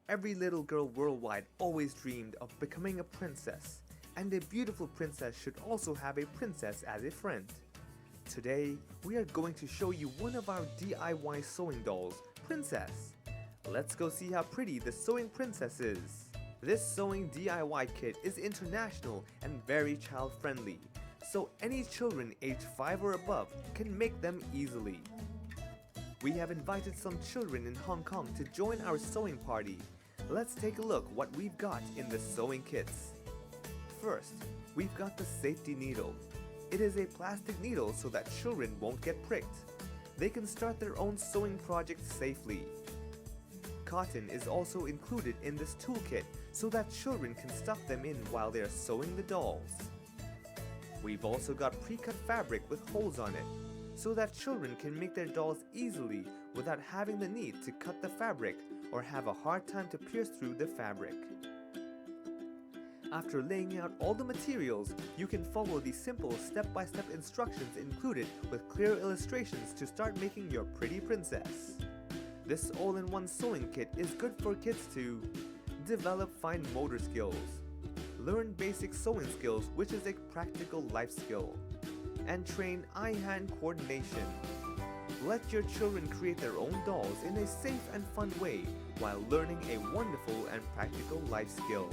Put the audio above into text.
Every little girl worldwide always dreamed of becoming a princess, and a beautiful princess should also have a princess as a friend. Today, we are going to show you one of our DIY sewing dolls, Princess. Let's go see how pretty the sewing princess is. This sewing DIY kit is international and very child-friendly, so any children aged 5 or above can make them easily. We have invited some children in Hong Kong to join our sewing party. Let's take a look what we've got in the sewing kits. First, we've got the safety needle. It is a plastic needle so that children won't get pricked. They can start their own sewing project safely. Cotton is also included in this toolkit so that children can stuff them in while they are sewing the dolls. We've also got pre-cut fabric with holes on it, so that children can make their dolls easily without having the need to cut the fabric or have a hard time to pierce through the fabric. After laying out all the materials, you can follow the simple step-by-step instructions included with clear illustrations to start making your pretty princess. This all-in-one sewing kit is good for kids to develop fine motor skills, learn basic sewing skills, which is a practical life skill, and train eye-hand coordination. Let your children create their own dolls in a safe and fun way while learning a wonderful and practical life skill.